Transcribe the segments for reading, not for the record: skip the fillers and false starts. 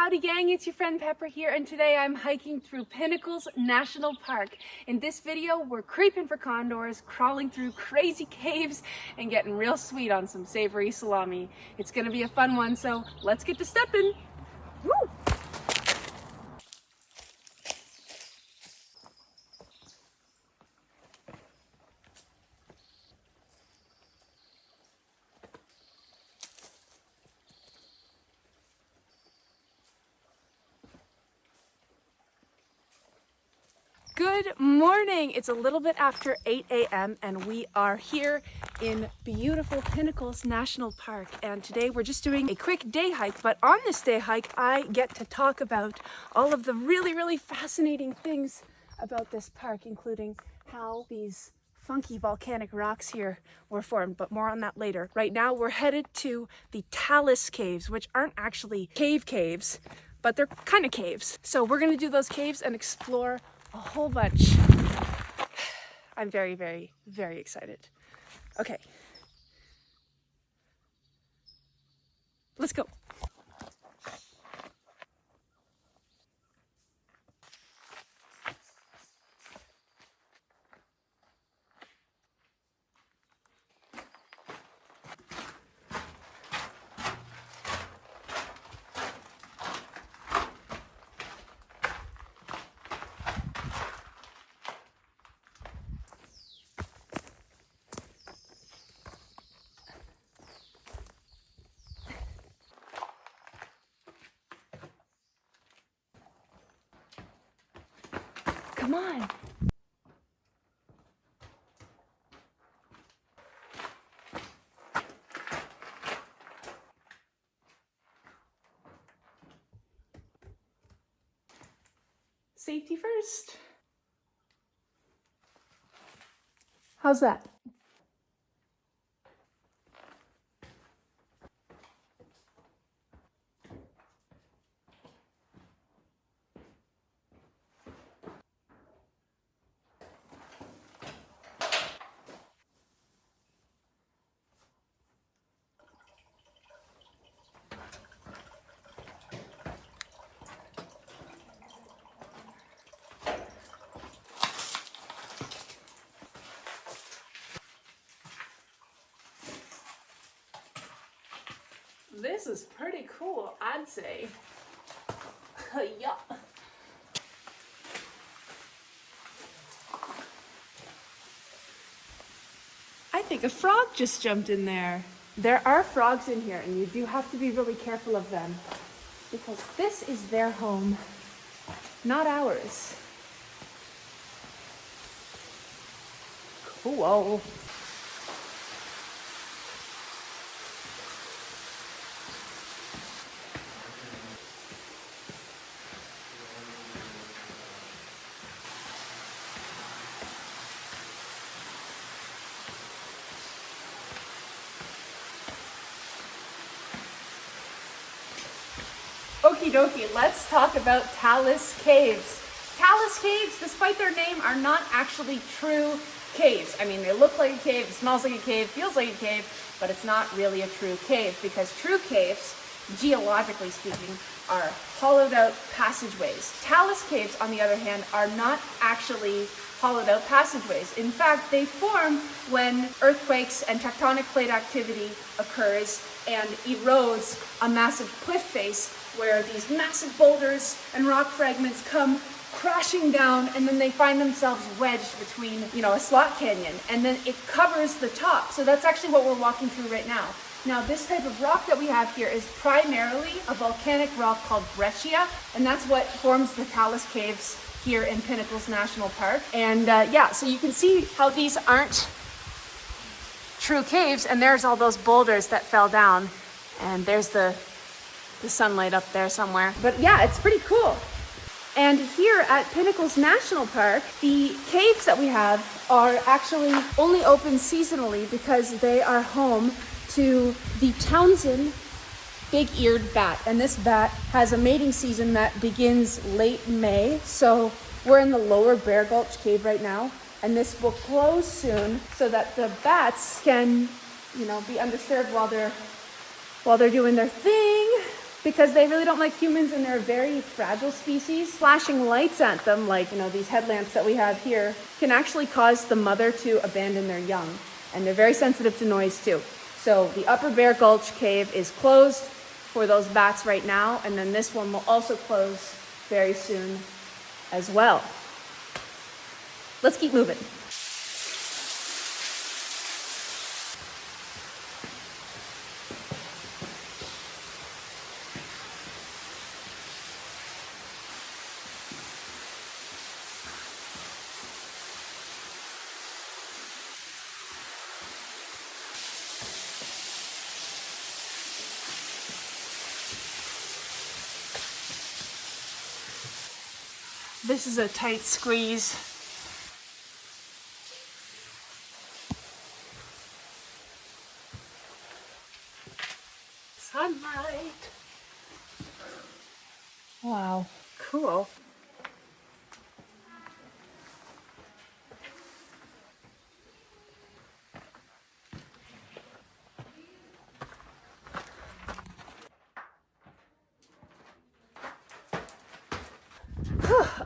Howdy gang, it's your friend Pepper here, and today I'm hiking through Pinnacles National Park. In this video, we're creeping for condors, crawling through crazy caves, and getting real sweet on some savory salami. It's gonna be a fun one, so let's get to stepping. Woo! Good morning! It's a little bit after 8 a.m. and we are here in beautiful Pinnacles National Park, and today we're just doing a quick day hike, but on this day hike I get to talk about all of the really fascinating things about this park, including how these funky volcanic rocks here were formed, but more on that later. Right now we're headed to the Talus caves, which aren't actually caves, but they're kind of caves. So we're gonna do those caves and explore a whole bunch. I'm very excited. Okay. Let's go. Come on. Safety first. How's that? This is pretty cool, I'd say. Yeah. I think a frog just jumped in there. There are frogs in here, and you do have to be really careful of them, because this is their home, not ours. Cool. Okie dokie, let's talk about Talus Caves. Talus Caves, despite their name, are not actually true caves. I mean, they look like a cave, it smells like a cave, feels like a cave, but it's not really a true cave, because true caves, geologically speaking, are hollowed out passageways. Talus Caves, on the other hand, are not actually hollowed out passageways. In fact, they form when earthquakes and tectonic plate activity occurs and erodes a massive cliff face, where these massive boulders and rock fragments come crashing down, and then they find themselves wedged between, a slot canyon, and then it covers the top. So that's actually what we're walking through right now. Now, this type of rock that we have here is primarily a volcanic rock called breccia, and that's what forms the Talus Caves here in Pinnacles National Park. And yeah, so you can see how these aren't true caves, and there's all those boulders that fell down, and there's the sunlight up there somewhere. But yeah, it's pretty cool. And here at Pinnacles National Park, the caves that we have are actually only open seasonally, because they are home to the Townsend big-eared bat. And this bat has a mating season that begins late May. So we're in the lower Bear Gulch cave right now, and this will close soon so that the bats can, be undisturbed while they're doing their thing. because they really don't like humans and they're a very fragile species. Flashing lights at them, like, these headlamps that we have here, can actually cause the mother to abandon their young. And they're very sensitive to noise too. So the Upper Bear Gulch cave is closed for those bats right now, and then this one will also close very soon as well. Let's keep moving. This is a tight squeeze. Sunlight. Wow, cool.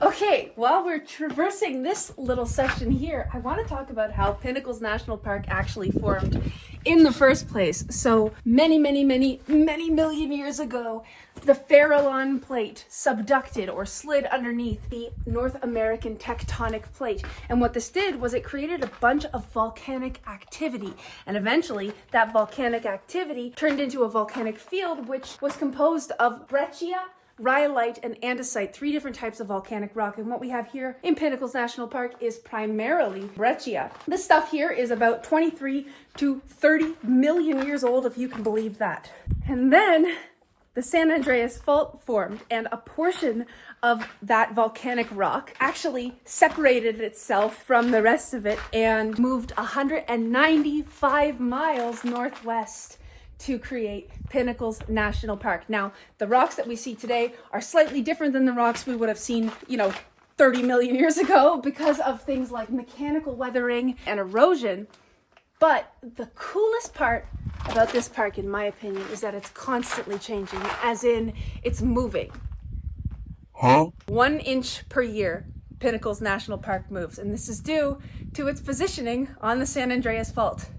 Okay, while we're traversing this little section here, I want to talk about how Pinnacles National Park actually formed in the first place. So many million years ago, the Farallon plate subducted or slid underneath the North American tectonic plate. And what this did was it created a bunch of volcanic activity. And eventually that volcanic activity turned into a volcanic field, which was composed of breccia, rhyolite, and andesite, 3 different types of volcanic rock. And what we have here in Pinnacles National Park is primarily breccia. This stuff here is about 23 to 30 million years old, if you can believe that. And then the San Andreas Fault formed, and a portion of that volcanic rock actually separated itself from the rest of it and moved 195 miles northwest to create Pinnacles National Park. Now, the rocks that we see today are slightly different than the rocks we would have seen, 30 million years ago because of things like mechanical weathering and erosion. But the coolest part about this park, in my opinion, is that it's constantly changing, as in it's moving. 1 inch per year, Pinnacles National Park moves, and this is due to its positioning on the San Andreas Fault.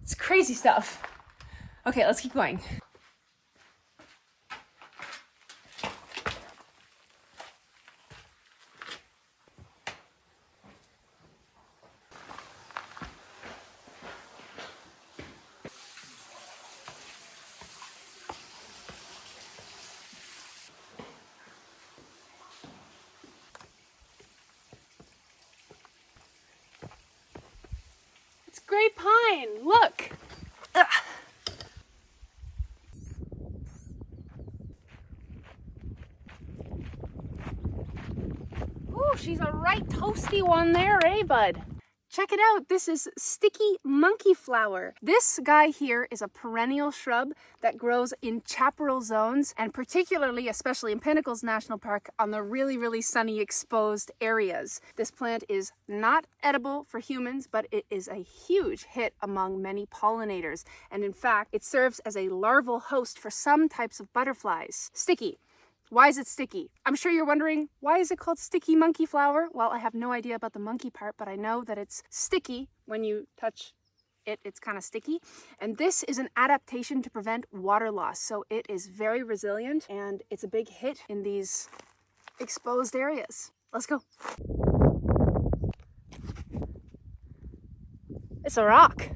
It's crazy stuff. Okay, let's keep going. It's great pine, look. Ugh. Ooh, she's a right toasty one there, eh, bud? Check it out. This is sticky monkey flower. This guy here is a perennial shrub that grows in chaparral zones, and particularly, especially in Pinnacles National Park, on the really sunny exposed areas. This plant is not edible for humans, but it is a huge hit among many pollinators. And in fact, it serves as a larval host for some types of butterflies. Sticky. Why is it sticky? I'm sure you're wondering, why is it called sticky monkey flower? Well, I have no idea about the monkey part, but I know that it's sticky when you touch it. It's kind of sticky. And this is an adaptation to prevent water loss. So it is very resilient, and it's a big hit in these exposed areas. Let's go. It's a rock.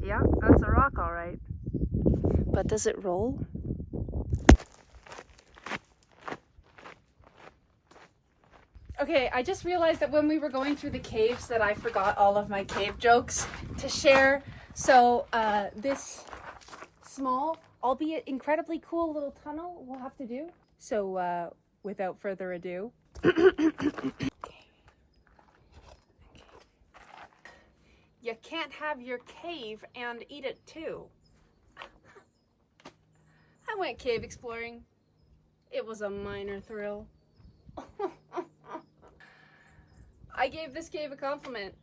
Yeah, that's a rock, all right. But does it roll? Okay, I just realized that when we were going through the caves that I forgot all of my cave jokes to share. So this small, albeit incredibly cool little tunnel we'll have to do. So without further ado. You can't have your cave and eat it too. I went cave exploring. It was a minor thrill. I gave this cave a compliment.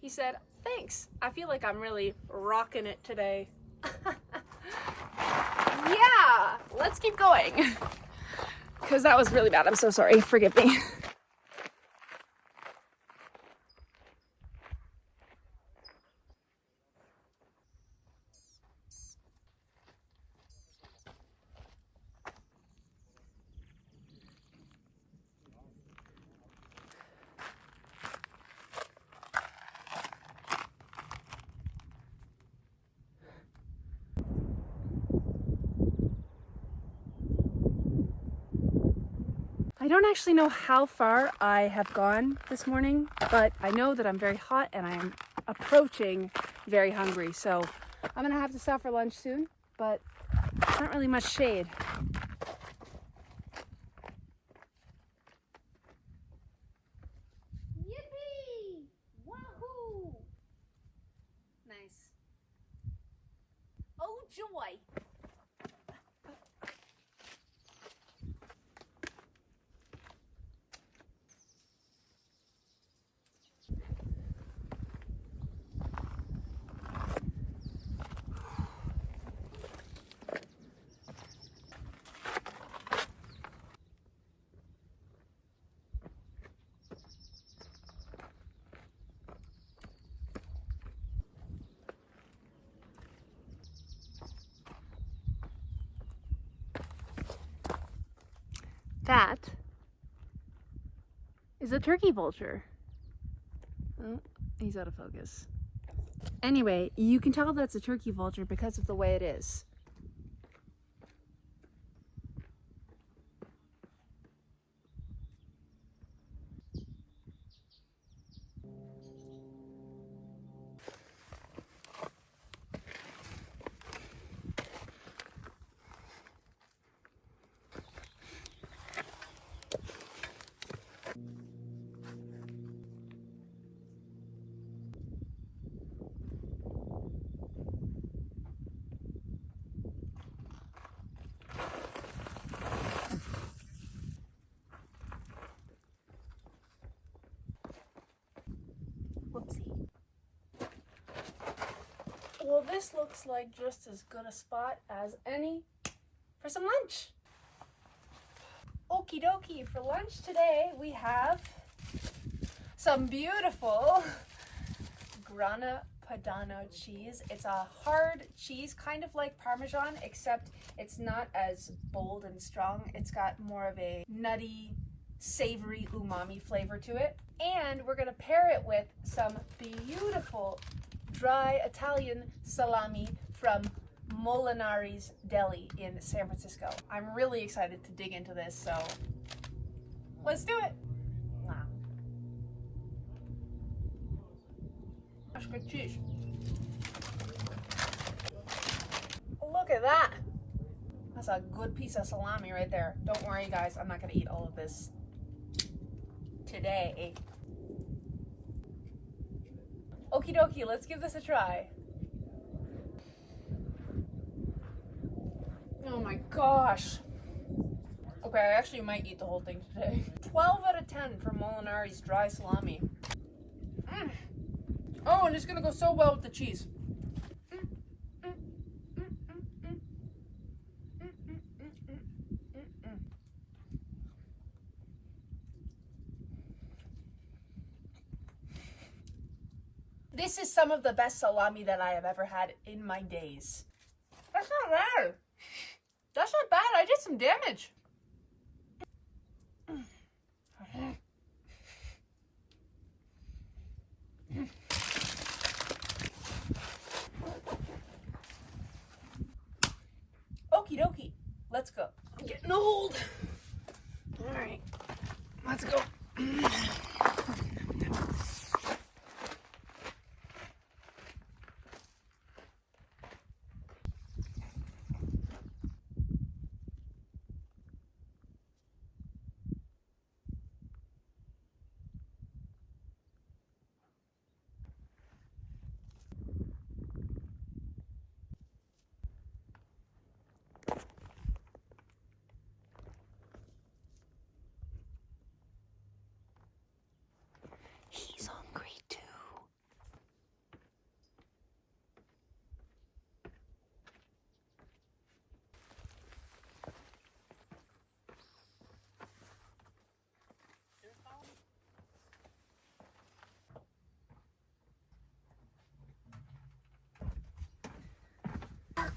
He said, "Thanks. I feel like I'm really rocking it today." Yeah, let's keep going. Because that was really bad. I'm so sorry. Forgive me. I don't actually know how far I have gone this morning, but I know that I'm very hot and I am approaching very hungry. So I'm gonna have to stop for lunch soon, but there's not really much shade. Yippee! Wahoo! Nice. Oh joy! That is a turkey vulture. Oh, he's out of focus. Anyway, you can tell that's a turkey vulture because of the way it is. Whoopsie. Well, this looks like just as good a spot as any for some lunch. Okie dokie, for lunch today we have some beautiful Grana Padano cheese. It's a hard cheese, kind of like Parmesan, except it's not as bold and strong. It's got more of a nutty, savory umami flavor to it. And we're gonna pair it with some beautiful dry Italian salami from Molinari's Deli in San Francisco. I'm really excited to dig into this, so let's do it. Wow. That's good cheese. Look at that. That's a good piece of salami right there. Don't worry guys, I'm not gonna eat all of this today. Okie dokie, let's give this a try. Oh my gosh. Okay, I actually might eat the whole thing today. 12 out of 10 for Molinari's dry salami. Oh, and it's gonna go so well with the cheese. This is some of the best salami that I have ever had in my days. That's not bad. That's not bad. I did some damage. Okie dokie. Let's go. I'm getting old. All right. Let's go.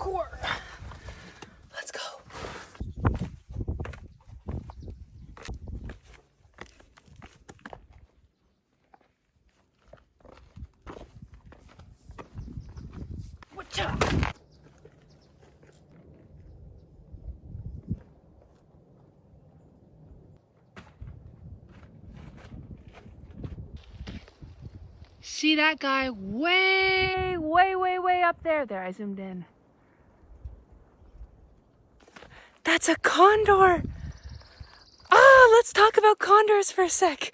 parkour. Let's go. Whatcha? See that guy way, way, way, way up there? There, I zoomed in. That's a condor. Ah, let's talk about condors for a sec.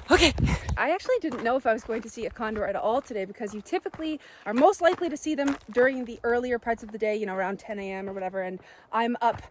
Okay. I actually didn't know if I was going to see a condor at all today because you typically are most likely to see them during the earlier parts of the day, you know, around 10 a.m. or whatever. And I'm up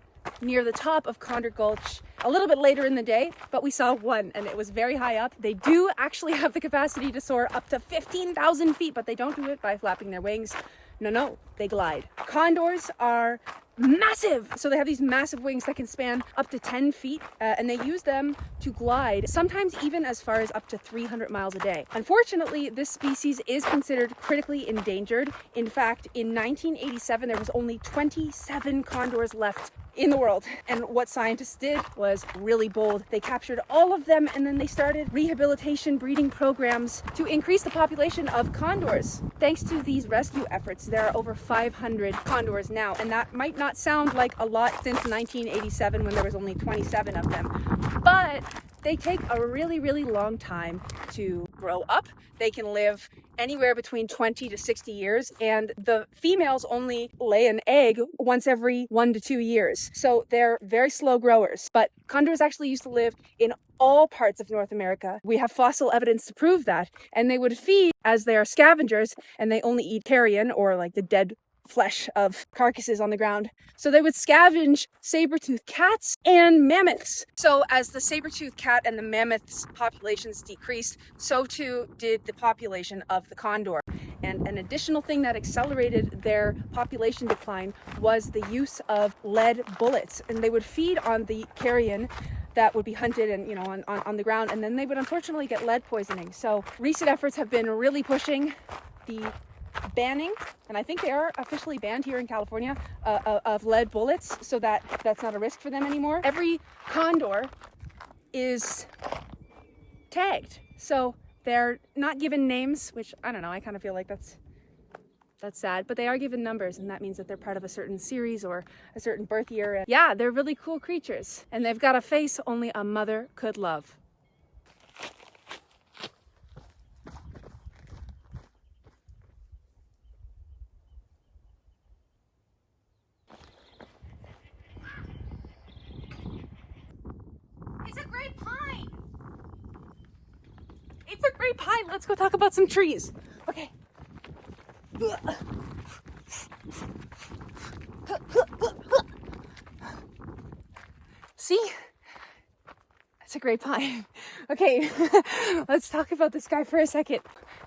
near the top of Condor Gulch a little bit later in the day, but we saw one and it was very high up. They do actually have the capacity to soar up to 15,000 feet, but they don't do it by flapping their wings. No, they glide. Condors are massive. So they have these massive wings that can span up to 10 feet and they use them to glide, sometimes even as far as up to 300 miles a day. Unfortunately, this species is considered critically endangered. In fact, in 1987, there was only 27 condors left in the world. And what scientists did was really bold. They captured all of them and then they started rehabilitation breeding programs to increase the population of condors. Thanks to these rescue efforts, there are over 500 condors now. And that might not sound like a lot since 1987 when there was only 27 of them, but they take a really, really long time to grow up. They can live anywhere between 20 to 60 years, and the females only lay an egg once every 1 to 2 years. So they're very slow growers. But condors actually used to live in all parts of North America. We have fossil evidence to prove that. And they would feed as they are scavengers, and they only eat carrion, or like the dead flesh of carcasses on the ground. So they would scavenge saber-toothed cats and mammoths. So as the saber-toothed cat and the mammoths populations decreased, so too did the population of the condor. And an additional thing that accelerated their population decline was the use of lead bullets. And they would feed on the carrion that would be hunted and, you know, on the ground, and then they would unfortunately get lead poisoning. So recent efforts have been really pushing the banning, and I think they are officially banned here in California, of lead bullets, so that that's not a risk for them anymore. Every condor is tagged, so they're not given names, which I don't know, I kind of feel like that's sad, but they are given numbers, and that means that they're part of a certain series or a certain birth year. And yeah, they're really cool creatures, and they've got a face only a mother could love. It's a great pine. It's a great pine. Let's go talk about some trees. Okay. See? It's a gray pine. Okay, let's talk about this guy for a second.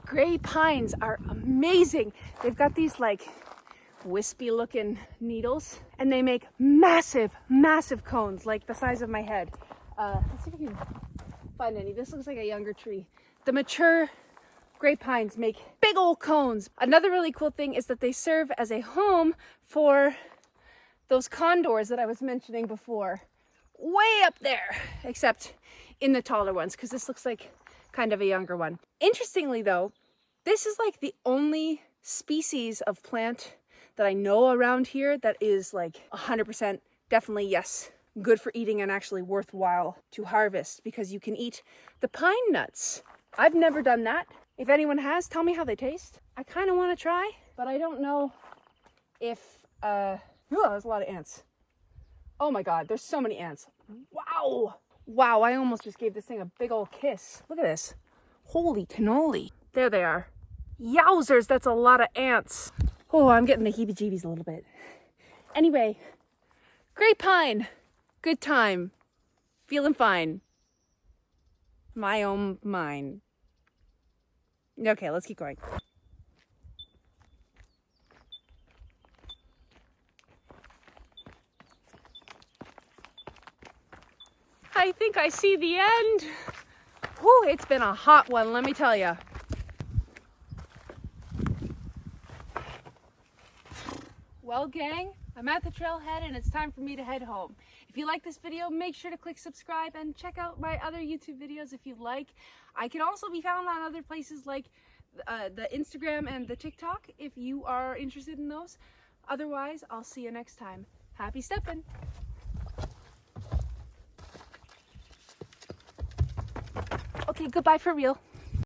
Gray pines are amazing. They've got these like wispy looking needles and they make massive, massive cones like the size of my head. Let's see if we can find any. This looks like a younger tree. The mature gray pines make big old cones. Another really cool thing is that they serve as a home for those condors that I was mentioning before. Way up there, except in the taller ones, because this looks like kind of a younger one. Interestingly though, this is like the only species of plant that I know around here that is like 100% definitely yes, good for eating and actually worthwhile to harvest, because you can eat the pine nuts. I've never done that. If anyone has, tell me how they taste. I kind of want to try, but I don't know if, there's a lot of ants. Oh my God, there's so many ants. Wow. Wow, I almost just gave this thing a big old kiss. Look at this. Holy cannoli. There they are. Yowzers, that's a lot of ants. Oh, I'm getting the heebie-jeebies a little bit. Anyway, great pine. Good time. Feeling fine. My own mind. Okay, let's keep going. I think I see the end. Whew, it's been a hot one, let me tell you. Well, gang, I'm at the trailhead and it's time for me to head home. If you like this video, make sure to click subscribe and check out my other YouTube videos if you like. I can also be found on other places like the Instagram and the TikTok if you are interested in those. Otherwise, I'll see you next time. Happy steppin'! Okay, goodbye for real.